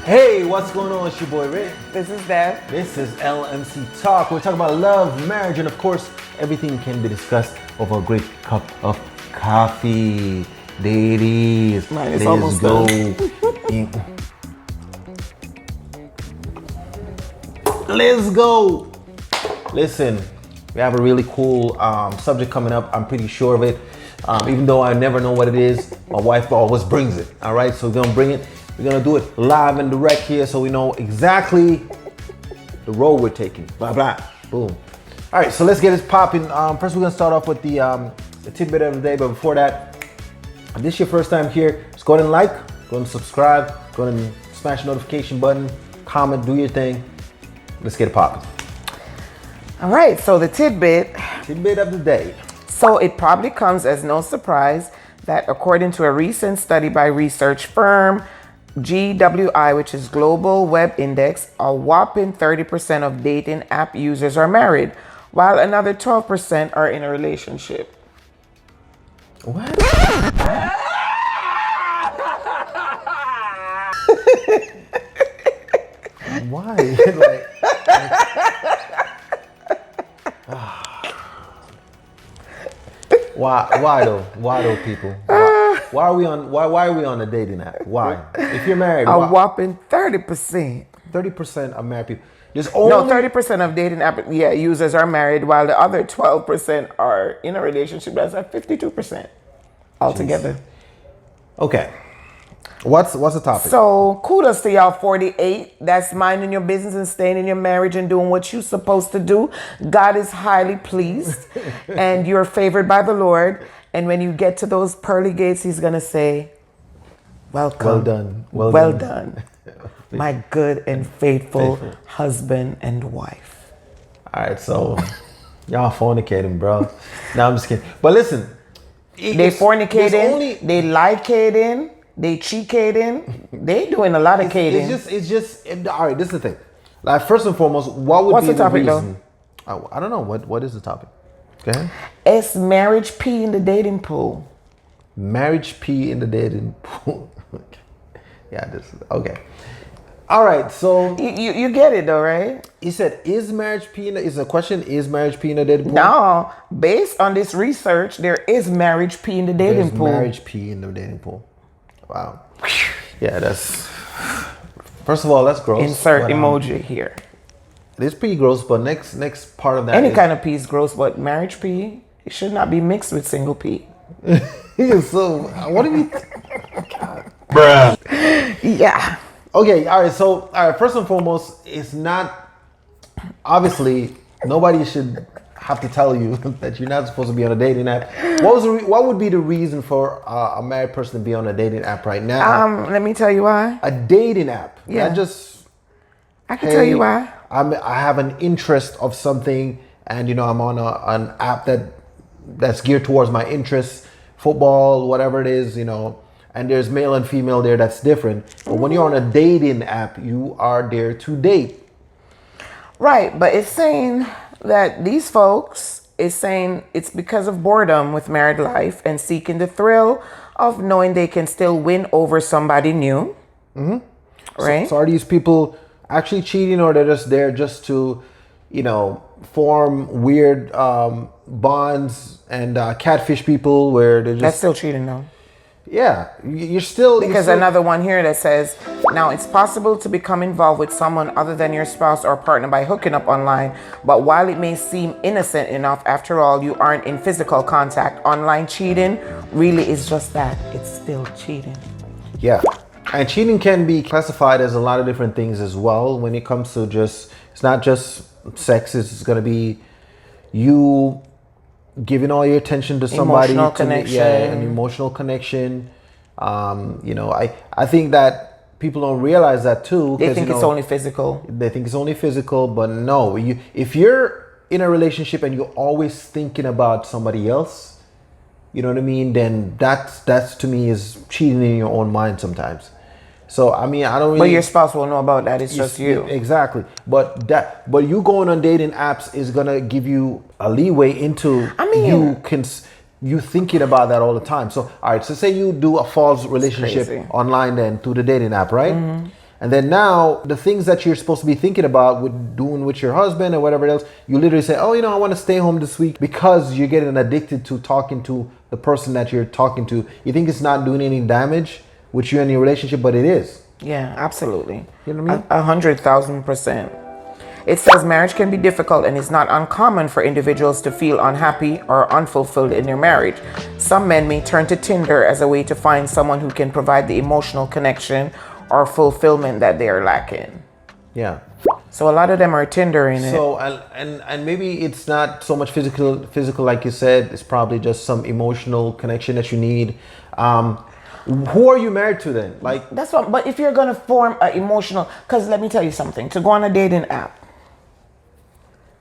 Hey, what's going on? It's your boy Rick. This is Deb. This is LMC Talk. We're talking about love, marriage, and of course, everything can be discussed over a great cup of coffee. Ladies, Mine is let's almost go. Let's go. Listen, we have a really cool subject coming up. I'm pretty sure of it. Even though I never know what it is, my wife always brings it. All right, so we're gonna bring it. We're gonna do it live and direct here, so we know exactly the road we're taking. Blah blah. Boom. All right, so let's get this popping. First, we're gonna start off with the tidbit of the day. But before that, if this is your first time here, just go ahead and like, go ahead and subscribe, go ahead and smash the notification button, comment, do your thing. Let's get it popping. All right, so the tidbit of the day. So it probably comes as no surprise that according to a recent study by research firm GWI, which is Global Web Index, a whopping 30% of dating app users are married, while another 12% are in a relationship. What? Why? Why though? Why though, people? Why are we on a dating app? Why? If you're married, a whopping 30%. 30% of married people. No, 30% of dating app users are married, while the other 12% are in a relationship. That's at 52% altogether. Jeez. Okay. What's the topic? So kudos to y'all 48 that's minding your business and staying in your marriage and doing what you're supposed to do. God is highly pleased and you're favored by the Lord. And when you get to those pearly gates, he's going to say, welcome. Well done. Well done. My good and faithful husband and wife. All right, so y'all fornicating, bro. No, I'm just kidding. But listen. They fornicating, they licating, they cheekating, they doing a lot of cating. It's just. All right, this is the thing. Like, first and foremost, what's be the topic reason? Though? I don't know. What is the topic? Go ahead. It's marriage pee in the dating pool. Marriage pee in the dating pool. Yeah, this is okay. All right, so you get it though, right? He said, "Is marriage pee in the?" Is the question? Is marriage pee in the dating pool? No, based on this research, there is marriage pee in the dating pool. Marriage pee in the dating pool. Wow. Yeah, that's. First of all, that's gross. Insert emoji here. It's pretty gross, but next part of that. Any kind of pee is gross, but marriage pee, it should not be mixed with single pee. So what do you? God. Bruh. Yeah. Okay, all right, first and foremost, it's not, obviously, nobody should have to tell you that you're not supposed to be on a dating app. What would be the reason for a married person to be on a dating app right now? Let me tell you why. A dating app. Yeah. I can tell you why. I have an interest of something, and I'm on an app that's geared towards my interests, football, whatever it is, and there's male and female there, that's different. But when you're on a dating app, you are there to date. Right, but it's saying that these folks is saying it's because of boredom with married life and seeking the thrill of knowing they can still win over somebody new. Mm-hmm. Right? So are these people actually cheating, or they're just there just to, form weird bonds and catfish people where they're just... That's still cheating though. Yeah, you're still... Because another one here that says, now it's possible to become involved with someone other than your spouse or partner by hooking up online. But while it may seem innocent enough, after all, you aren't in physical contact. Online cheating really is just that. It's still cheating. Yeah. And cheating can be classified as a lot of different things as well. When it comes to it's not just sex. It's going to be you giving all your attention to somebody, emotional connection. An emotional connection. I think that people don't realize that too. They think it's only physical. They think it's only physical, but no. If you're in a relationship and you're always thinking about somebody else, you know what I mean? Then that's to me is cheating in your own mind sometimes. So I mean, I don't really. But your spouse will know about that. It's just you. Exactly. But you going on dating apps is gonna give you a leeway into. I mean, you can you thinking about that all the time. So, all right, so say you do a false relationship crazy. online then through the dating app, right? And then now the things that you're supposed to be thinking about with doing with your husband or whatever else, you literally say, oh, I want to stay home this week because you're getting addicted to talking to the person that you're talking to. You think it's not doing any damage with you and your relationship, but it is. Yeah, absolutely. You know what I mean? 100,000%. It says marriage can be difficult and it's not uncommon for individuals to feel unhappy or unfulfilled in their marriage. Some men may turn to Tinder as a way to find someone who can provide the emotional connection or fulfillment that they are lacking. Yeah. So a lot of them are Tindering it. So and maybe it's not so much physical like you said. It's probably just some emotional connection that you need. Who are you married to then? Like That's what. But if you're gonna form an emotional, because let me tell you something. To go on a dating app,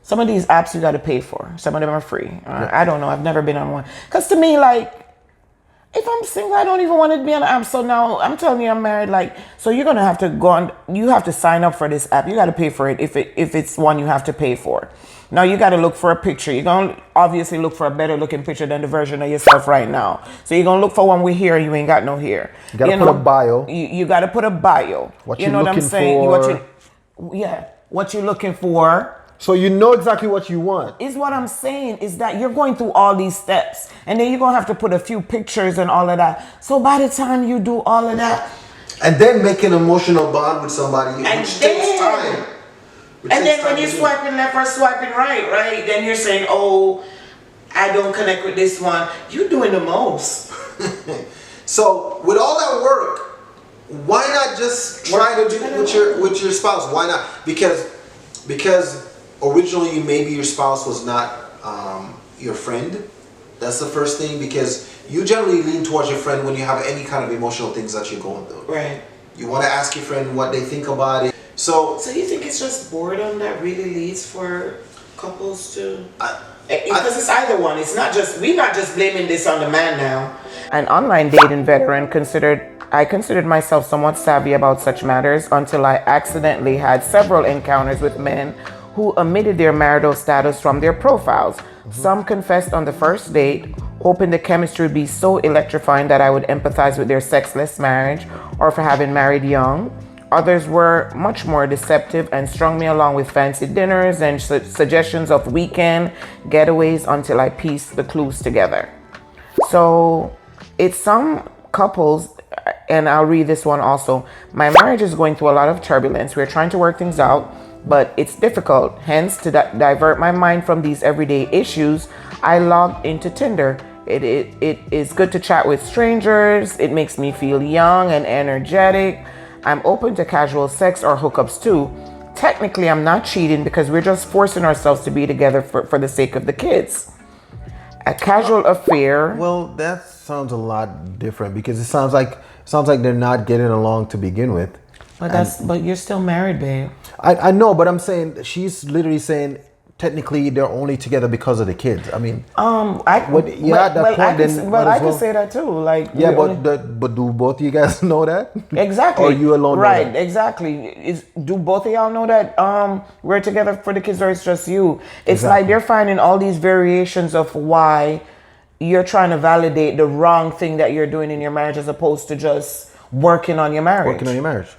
some of these apps you got to pay for. Some of them are free. I don't know. I've never been on one. Because to me, like, if I'm single, I don't even want to be on an app. So now I'm telling you I'm married. Like, so you're gonna have to go on. You have to sign up for this app. You got to pay for it if it's one you have to pay for. Now you got to look for a picture. You're gonna obviously look for a better looking picture than the version of yourself right now. So you're gonna look for one with hair. You ain't got no hair. you gotta put a bio. You got to put a bio. What you you're know what I'm looking saying? for. What you're looking for. So you know exactly what you want. Is what I'm saying is that you're going through all these steps and then you're going to have to put a few pictures and all of that. So by the time you do all of that. And then make an emotional bond with somebody, which takes time. And then when you're swiping left or swiping right, then you're saying, oh, I don't connect with this one. You're doing the most. So with all that work, why not just try to do it with your spouse? Why not? Because originally maybe your spouse was not your friend. That's the first thing, because you generally lean towards your friend when you have any kind of emotional things that you're going through. Right. You want to ask your friend what they think about it. So you think it's just boredom that really leads for couples to? Because it's either one. It's not just, we're not just blaming this on the man now. An online dating veteran I considered myself somewhat savvy about such matters until I accidentally had several encounters with men who omitted their marital status from their profiles. Some confessed on the first date, hoping the chemistry would be so electrifying that I would empathize with their sexless marriage or for having married young. Others were much more deceptive and strung me along with fancy dinners and suggestions of weekend getaways until I pieced the clues together. So it's some couples, and I'll read this one also. My marriage is going through a lot of turbulence. We're trying to work things out, but it's difficult. Hence, to divert my mind from these everyday issues, I logged into Tinder. It is good to chat with strangers. It makes me feel young and energetic. I'm open to casual sex or hookups too. Technically, I'm not cheating because we're just forcing ourselves to be together for the sake of the kids. A casual affair. Well, that sounds a lot different, because it sounds like they're not getting along to begin with. But you're still married, babe. I know, but I'm saying she's literally saying technically they're only together because of the kids. I mean, I could say that too. Like, yeah, but do both of you guys know that? Exactly. Or you alone? Right, know that? Exactly. Do both of y'all know that we're together for the kids, or it's just you? It's exactly. Like they're finding all these variations of why you're trying to validate the wrong thing that you're doing in your marriage, as opposed to just working on your marriage. Working on your marriage.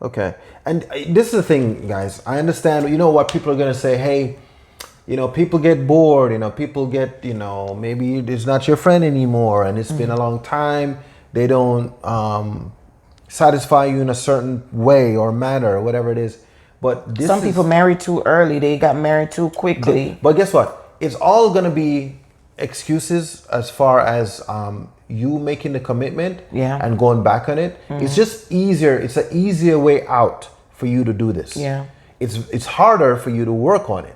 Okay. And this is the thing, guys. I understand, what people are going to say. Hey, people get bored. People get, maybe it's not your friend anymore, and it's been a long time. They don't satisfy you in a certain way or manner or whatever it is. But some people marry too early. They got married too quickly. But guess what? It's all going to be excuses as far as you making the commitment and going back on it. It's just easier. It's an easier way out for you to do this. Yeah. It's harder for you to work on it.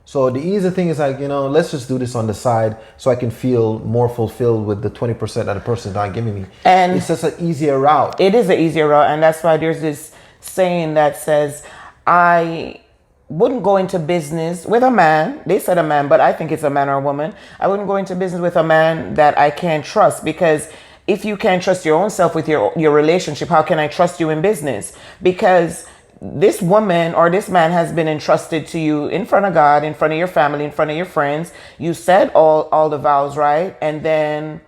So the easy thing is like, let's just do this on the side so I can feel more fulfilled with the 20% that the person's not giving me. And it's just an easier route. It is an easier route. And that's why there's this saying that says, I wouldn't go into business with a man. They said a man, but I think it's a man or a woman. I wouldn't go into business with a man that I can't trust, because if you can't trust your own self with your relationship, how can I trust you in business? Because this woman or this man has been entrusted to you in front of God, in front of your family, in front of your friends. You said all the vows, right? And then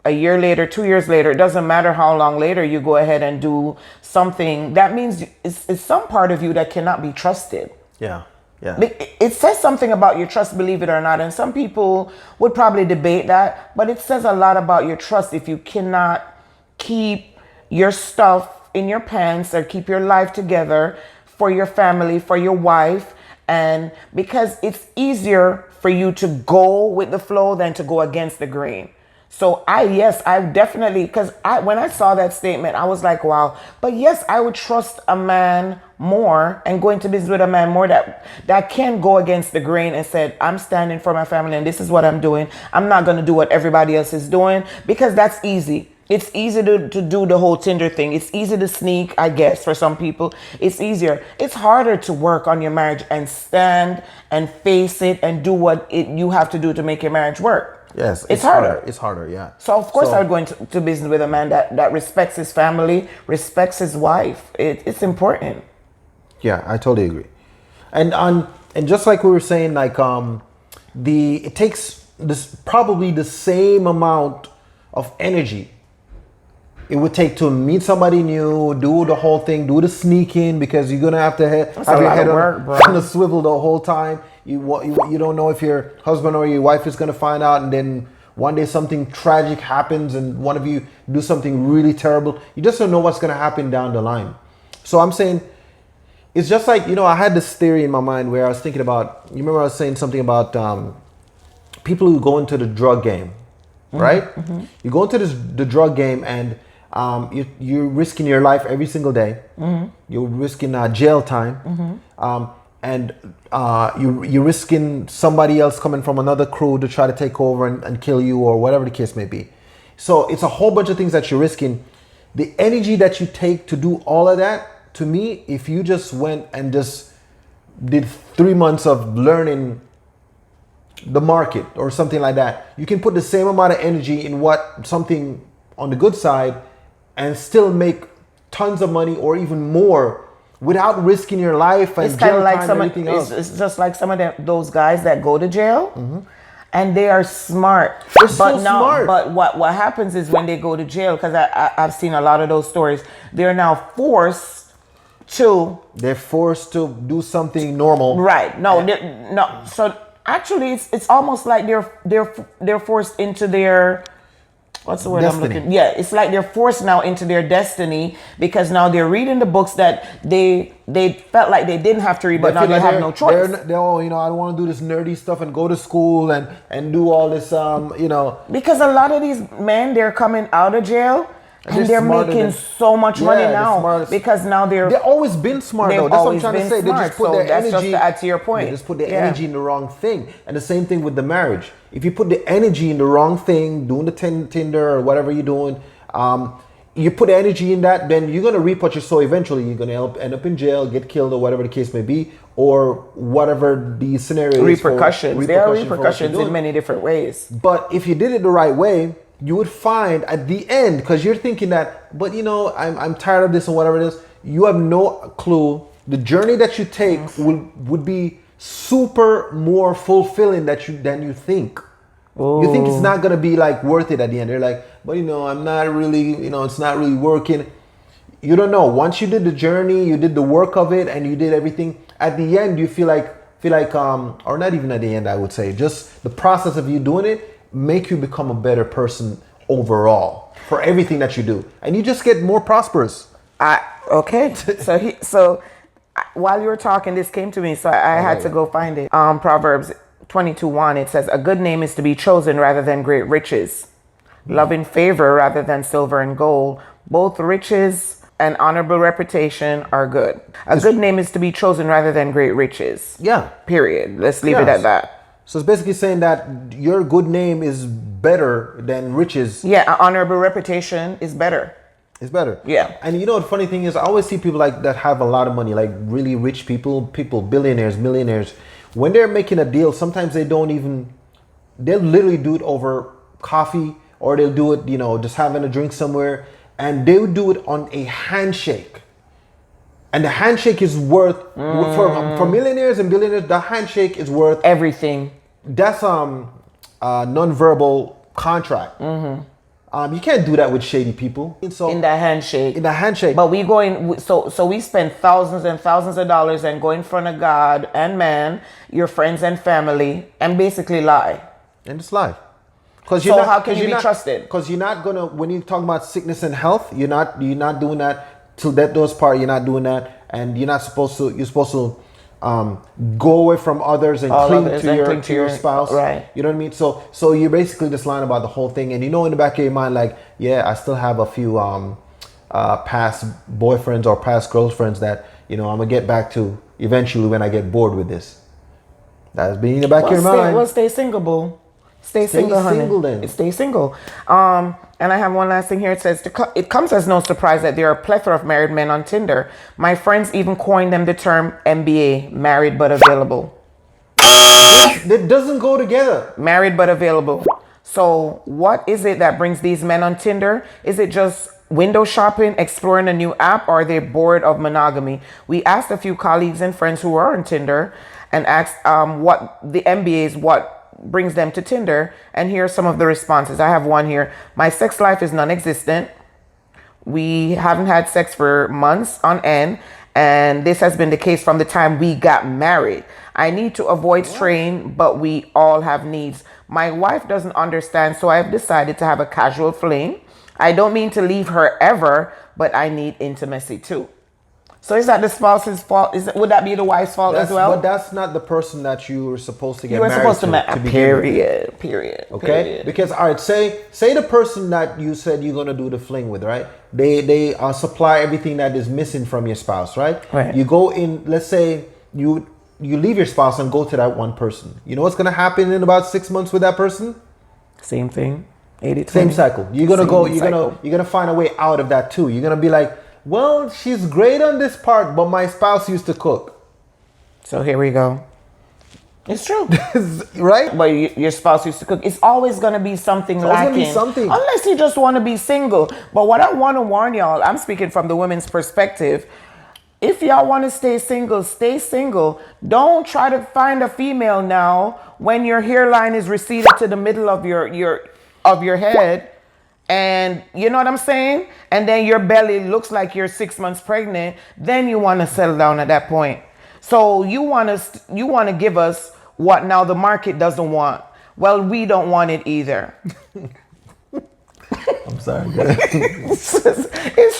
a year later, 2 years later, it doesn't matter how long later, you go ahead and do something. That means it's some part of you that cannot be trusted. Yeah. Yeah. It says something about your trust, believe it or not. And some people would probably debate that, but it says a lot about your trust if you cannot keep your stuff in your pants or keep your life together for your family, for your wife. And because it's easier for you to go with the flow than to go against the grain. So I definitely, because when I saw that statement, I was like, wow. But yes, I would trust a man more and go into business with a man more that can go against the grain and said, I'm standing for my family and this is what I'm doing. I'm not going to do what everybody else is doing, because that's easy. It's easy to do the whole Tinder thing. It's easy to sneak, I guess, for some people. It's easier. It's harder to work on your marriage and stand and face it and do what you have to do to make your marriage work. Yes, it's harder. It's harder, yeah. So of course I would go into business with a man that respects his family, respects his wife. It's important. Yeah, I totally agree. And just like we were saying, like it takes this probably the same amount of energy it would take to meet somebody new, do the whole thing, do the sneaking, because you're gonna have to have your head on the swivel the whole time. You don't know if your husband or your wife is gonna find out, and then one day something tragic happens and one of you do something really terrible. You just don't know what's gonna happen down the line. So I'm saying, it's just like, I had this theory in my mind where I was thinking about, you remember I was saying something about people who go into the drug game, right? Mm-hmm. You go into the drug game and you're risking your life every single day. Mm-hmm. You're risking jail time. Mm-hmm. And you're risking somebody else coming from another crew to try to take over and kill you, or whatever the case may be. So it's a whole bunch of things that you're risking. The energy that you take to do all of that, to me, if you just went and just did 3 months of learning the market or something like that, you can put the same amount of energy in something on the good side and still make tons of money or even more without risking your life and jail time and everything else. It's just like some of those guys that go to jail. Mm-hmm. And they are smart. They're so smart. But what happens is when they go to jail, because I've seen a lot of those stories, they're now forced to do something normal. Right. No. So actually, it's almost like they're forced into their, what's the word destiny. I'm looking? Yeah, it's like they're forced now into their destiny, because now they're reading the books that they felt like they didn't have to read, but now they have no choice. I don't want to do this nerdy stuff and go to school and do all this, Because a lot of these men, they're coming out of jail and they're making so much money now, because now they've always been smart though. That's what I'm trying to say. They just put their energy. Just to add to your point. They just put their energy in the wrong thing. And the same thing with the marriage. If you put the energy in the wrong thing, doing the Tinder or whatever you're doing, you put energy in that, then you're going to reap what you sow eventually. You're going to end up in jail, get killed, or whatever the case may be, or whatever the scenario is. Repercussions. There are repercussions in many different ways. But if you did it the right way, you would find at the end, because you're thinking that, but I'm tired of this or whatever it is, you have no clue. The journey that you take would be super more fulfilling than you think. Ooh. You think it's not gonna be like worth it at the end. You're like, but I'm not really, it's not really working. You don't know. Once you did the journey, you did the work of it, and you did everything. At the end, you feel like, or not even at the end, I would say, just the process of you doing it make you become a better person overall for everything that you do, and you just get more prosperous. Okay. So while you were talking, this came to me, so I had to go find it. Proverbs 22:1, it says, "A good name is to be chosen rather than great riches, loving favor rather than silver and gold. Both riches and honorable reputation are good." A good name is to be chosen rather than great riches. Yeah. Period. Let's leave it at that. So it's basically saying that your good name is better than riches. Yeah, an honorable reputation is better. It's better. Yeah. And the funny thing is, I always see people like that have a lot of money, like really rich people, billionaires, millionaires. When they're making a deal, sometimes they'll literally do it over coffee, or they'll do it, just having a drink somewhere, and they'll do it on a handshake. And the handshake is worth for millionaires and billionaires. The handshake is worth everything. That's non-verbal contract. You can't do that with shady people. So In the handshake. But we so we spend thousands and thousands of dollars and go in front of God and man, your friends and family, and basically lie. And it's lie. How can you be trusted? Because you're not gonna, when you talk about sickness and health, you're not doing that till that those part. You're not doing that, and you're supposed to go away from others and cling to your spouse. Right. You know what I mean? So you're basically just lying about the whole thing, and in the back of your mind, like, yeah, I still have a few past boyfriends or past girlfriends that I'm gonna get back to eventually when I get bored with this. That's being in the back of your mind. Well, stay single, boo. Stay single, honey. Then. Stay single. And I have one last thing here. It says, it comes as no surprise that there are a plethora of married men on Tinder. My friends even coined them the term MBA, married but available. It doesn't go together. Married but available. So what is it that brings these men on Tinder? Is it just window shopping, exploring a new app, or are they bored of monogamy? We asked a few colleagues and friends who are on Tinder and asked what the MBAs, what brings them to Tinder, and here are some of the responses. I have one here. My sex life is non-existent. We haven't had sex for months on end, and this has been the case from the time we got married. I need to avoid strain, but we all have needs. My wife doesn't understand, so I've decided to have a casual fling. I don't mean to leave her ever, but I need intimacy too. So is that the spouse's fault? Would that be the wife's fault as well? But that's not the person that you were supposed to get married to. You were supposed to Period. Okay? Because, all right, say the person that you said you're going to do the fling with, right? They supply everything that is missing from your spouse, right? Right. You go in, let's say you leave your spouse and go to that one person. You know what's going to happen in about 6 months with that person? Same thing. 80-20. Same cycle. You're going to find a way out of that too. You're going to be like, well, she's great on this part, but my spouse used to cook. So here we go. It's true. Right? But your spouse used to cook. It's always going to be something lacking. Be something. Unless you just want to be single. But what I want to warn y'all, I'm speaking from the women's perspective. If y'all want to stay single, stay single. Don't try to find a female now when your hairline is receded to the middle of your head. And you know what I'm saying? And then your belly looks like you're 6 months pregnant. Then you want to settle down at that point. So you want to give us what now the market doesn't want. Well, we don't want it either. I'm sorry. It's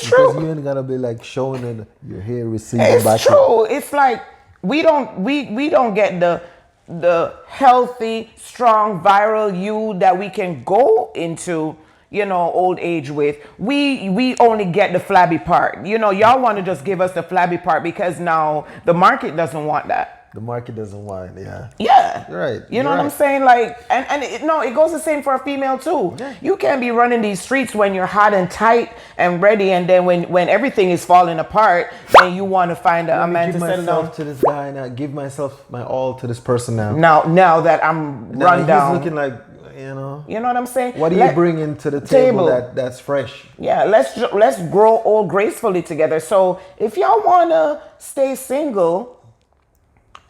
true. Because you ain't gotta be like showing it, your hair receding back. It's true. It's like we don't get the healthy, strong, viral you that we can go into, old age with. We only get the flabby part. Y'all want to just give us the flabby part because now the market doesn't want that. The market doesn't want it, yeah. Yeah. You're right. You know what I'm saying? Like, it goes the same for a female too. Yeah. You can't be running these streets when you're hot and tight and ready, and then when everything is falling apart, then you want to find a man to settle down. To this guy now. Give myself my all to this person now. Now that I'm run down. He's looking like, You know what I'm saying? What do you bring into the table that's fresh? Yeah, let's grow old gracefully together. So if y'all wanna stay single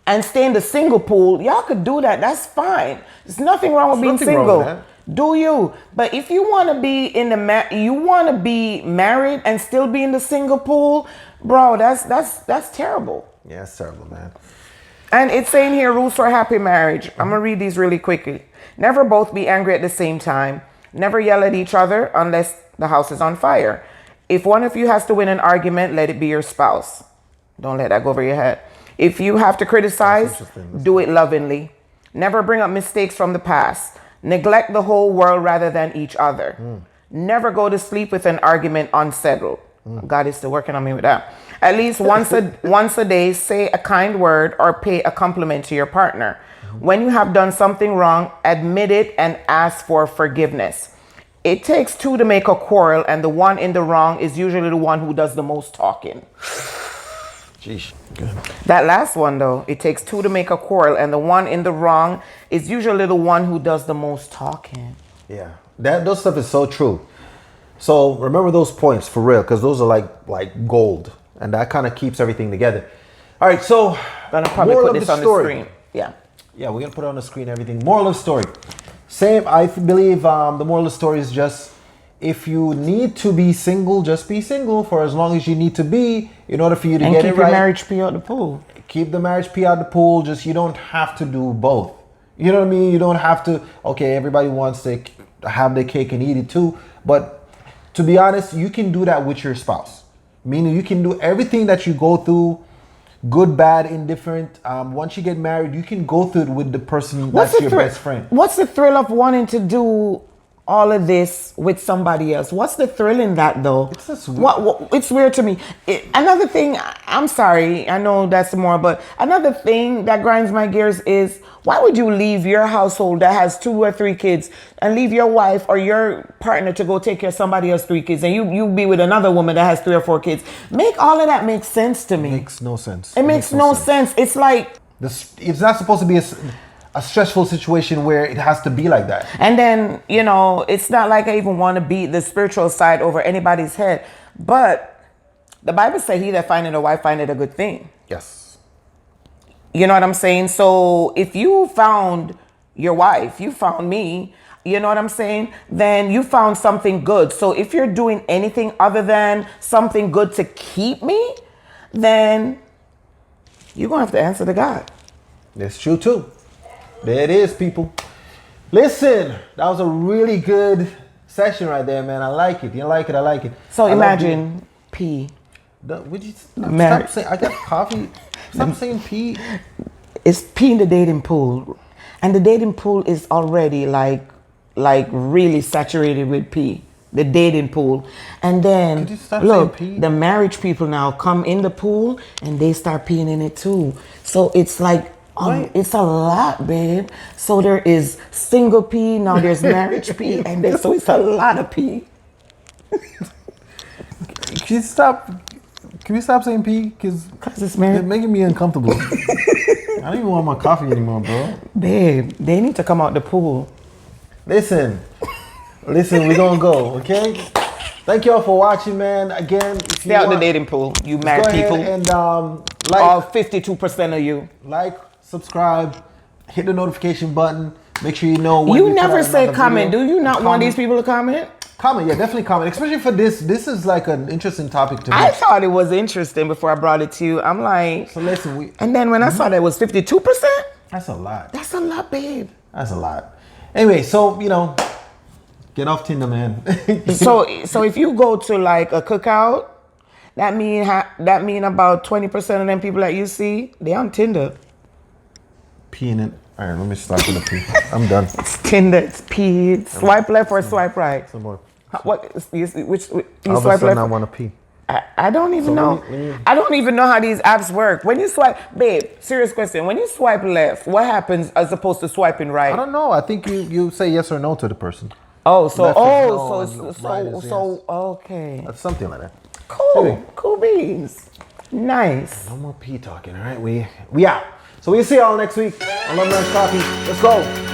and stay in the single pool, y'all could do that. That's fine. There's nothing wrong with being single. Do you? But if you want to be be married and still be in the single pool, bro, that's terrible. Yeah, it's terrible, man. And it's saying here rules for a happy marriage. I'm gonna read these really quickly. Never both be angry at the same time. Never yell at each other unless the house is on fire. If one of you has to win an argument, let it be your spouse. Don't let that go over your head. If you have to criticize, do it lovingly. Never bring up mistakes from the past. Neglect the whole world rather than each other. Never go to sleep with an argument unsettled. God is still working on me with that. At least once a day, say a kind word or pay a compliment to your partner. When you have done something wrong, admit it and ask for forgiveness. It takes two to make a quarrel, and the one in the wrong is usually the one who does the most talking. Jeez. Good. That last one, though, it takes two to make a quarrel, and the one in the wrong is usually the one who does the most talking. Yeah, those stuff is so true. So remember those points for real, because those are like gold. and that kind of keeps everything together. All right, so Gonna probably moral put of this the on the story. screen. Yeah. Yeah, we're gonna put it on the screen. Everything. Moral of the story. Same. I believe the moral of the story is just, if you need to be single, just be single for as long as you need to be in order for you to And get keep it your right. marriage fee out the pool. Keep the marriage fee out the pool. Just, you don't have to do both. You know what I mean? You don't have to. Okay, everybody wants to have their cake and eat it too, but to be honest, you can do that with your spouse. Meaning, you can do everything that you go through, good, bad, indifferent. Once you get married, you can go through it with the person that's your best friend. What's the thrill of wanting to do all of this with somebody else? What's the thrill in that, though? It's just weird. It's weird to me. Another thing, I'm sorry, I know that's more, but another thing that grinds my gears is, why would you leave your household that has 2 or 3 kids and leave your wife or your partner to go take care of somebody else's 3 kids, and you be with another woman that has 3 or 4 kids? Make all of that make sense to me. It makes no sense. It makes no sense. It's like, it's not supposed to be a stressful situation where it has to be like that. and then, it's not like I even want to beat the spiritual side over anybody's head, but the Bible says, he that findeth a wife findeth a good thing. Yes. You know what I'm saying? So if you found your wife, you found me, you know what I'm saying? Then you found something good. So if you're doing anything other than something good to keep me, then you're going to have to answer to God. That's true too. There it is, people. Listen, that was a really good session right there, man. I like it. You like it? I like it. So I imagine P. Would you Married. stop saying? I got coffee. Stop saying P. It's P in the dating pool. And the dating pool is already like really saturated with P. The dating pool. And then, Could you stop look, saying P? the marriage people now come in the pool and they start peeing in it too. So it's like, it's a lot, babe. So there is single P, now there's marriage P, and then so it's a lot of P. Can we stop saying P? Because it's marriage. it's making me uncomfortable. I don't even want my coffee anymore, bro. Babe, they need to come out the pool. Listen, we're gonna go, okay? Thank y'all for watching, man. Again, if Stay out the dating pool, you married people. and All 52% of you. like, subscribe, hit the notification button. Make sure you know when You we put never out say another comment. video. Do you not want Comment. these people to comment? Comment, yeah, definitely comment. Especially for this. This is like an interesting topic to me. I thought it was interesting before I brought it to you. I'm like, So listen, and then when I saw that it was 52%, that's a lot. that's a lot, babe. That's a lot. Anyway, so get off Tinder, man. So if you go to like a cookout, that mean about 20% of them people that you see, they on Tinder. P in it. All right, let me stop with the P. I'm done. It's Tinder, it's P. It's swipe left or swipe right. Some more. What? You All of a swipe sudden, left? I want to pee. I don't even know. when you- I don't even know how these apps work. When you swipe, babe, serious question. When you swipe left, what happens as opposed to swiping I right? don't know. I think you say yes or no to the person. Oh, so Left is no and right is okay. That's something like that. Cool. Anyway. Cool beans. Nice. No more pee talking. All right, we out. So we'll see y'all next week on Love Lunch Coffee. Let's go.